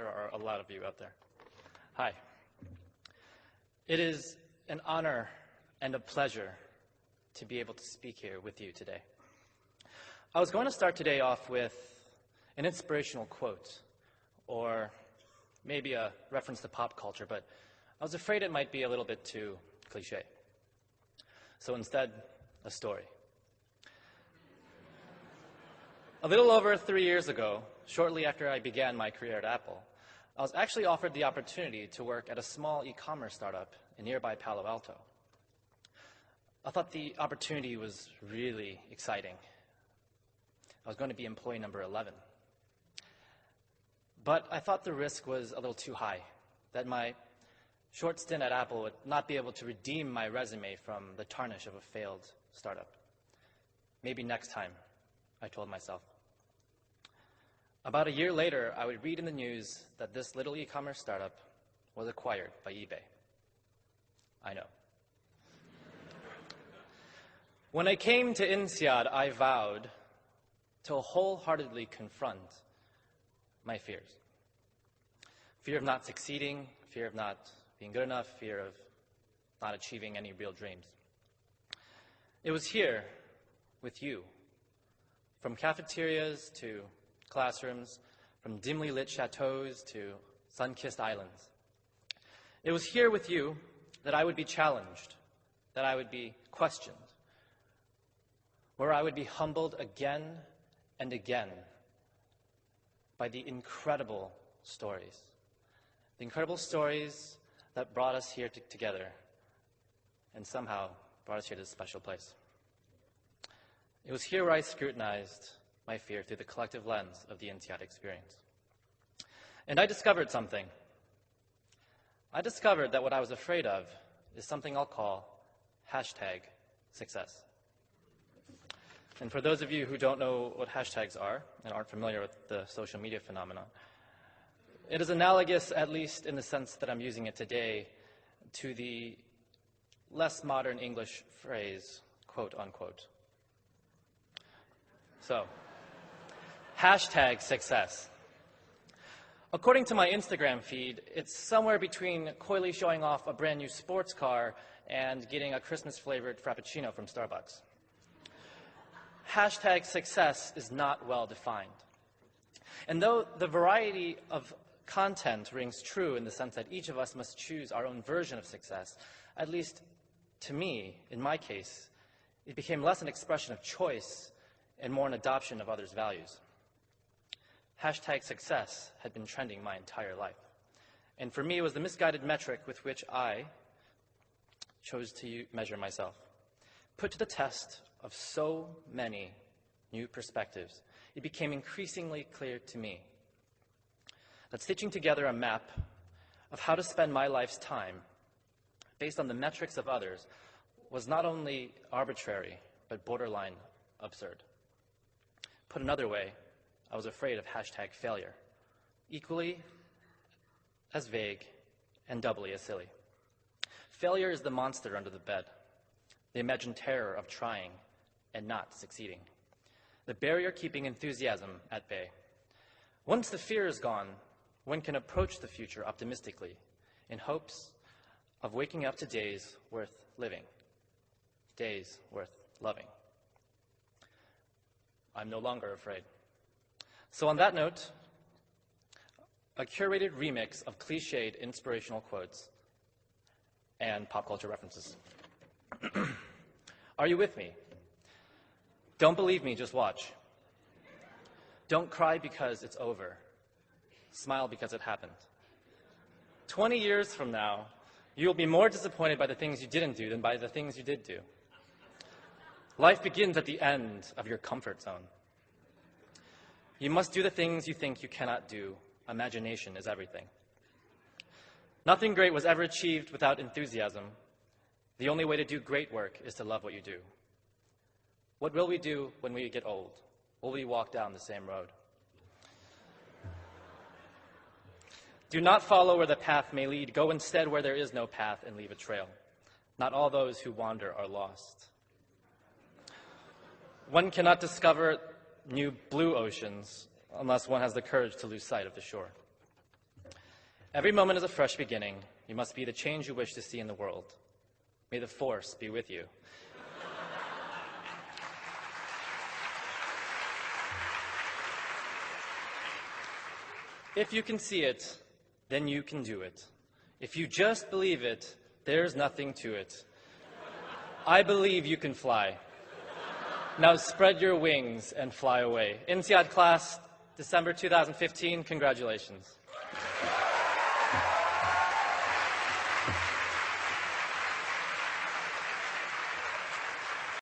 There are a lot of you out there. Hi. It is an honor and a pleasure to be able to speak here with you today. I was going to start today off with an inspirational quote, or maybe a reference to pop culture, but I was afraid it might be a little bit too cliche. So instead, a story. A little over 3 years ago, shortly after I began my career at Apple, I was actually offered the opportunity to work at a small e-commerce startup in nearby Palo Alto. I thought the opportunity was really exciting. I was going to be employee number 11. But I thought the risk was a little too high, that my short stint at Apple would not be able to redeem my resume from the tarnish of a failed startup. Maybe next time, I told myself. About a year later, I would read in the news that this little e-commerce startup was acquired by eBay. I know. When I came to INSEAD, I vowed to wholeheartedly confront my fears. Fear of not succeeding, fear of not being good enough, fear of not achieving any real dreams. It was here with you, from cafeterias to classrooms, from dimly lit chateaus to sun-kissed islands. It was here with you that I would be challenged, that I would be questioned, where I would be humbled again and again by the incredible stories that brought us here together and somehow brought us here to this special place. It was here where I scrutinized my fear through the collective lens of the INSEAD experience. And I discovered something. I discovered that what I was afraid of is something I'll call #success. And for those of you who don't know what hashtags are and aren't familiar with the social media phenomenon, it is analogous, at least in the sense that I'm using it today, to the less modern English phrase, quote unquote. So, #success. According to my Instagram feed, it's somewhere between coyly showing off a brand new sports car and getting a Christmas-flavored Frappuccino from Starbucks. #success is not well defined. And though the variety of content rings true in the sense that each of us must choose our own version of success, at least to me, in my case, it became less an expression of choice and more an adoption of others' values. #success had been trending my entire life. And for me, it was the misguided metric with which I chose to measure myself. Put to the test of so many new perspectives, it became increasingly clear to me that stitching together a map of how to spend my life's time based on the metrics of others was not only arbitrary, but borderline absurd. Put another way, I was afraid of #failure, equally as vague and doubly as silly. Failure is the monster under the bed, the imagined terror of trying and not succeeding, the barrier keeping enthusiasm at bay. Once the fear is gone, one can approach the future optimistically in hopes of waking up to days worth living, days worth loving. I'm no longer afraid. So on that note, a curated remix of cliched inspirational quotes and pop culture references. Are you with me? Don't believe me, just watch. Don't cry because it's over. Smile because it happened. 20 years from now, you'll be more disappointed by the things you didn't do than by the things you did do. Life begins at the end of your comfort zone. You must do the things you think you cannot do. Imagination is everything. Nothing great was ever achieved without enthusiasm. The only way to do great work is to love what you do. What will we do when we get old? Will we walk down the same road? Do not follow where the path may lead. Go instead where there is no path and leave a trail. Not all those who wander are lost. One cannot discover new blue oceans unless one has the courage to lose sight of the shore. Every moment is a fresh beginning. You must be the change you wish to see in the world. May the force be with you. If you can see it, then you can do it. If you just believe it, there's nothing to it. I believe you can fly. Now spread your wings and fly away. INSEAD class, December 2015, congratulations.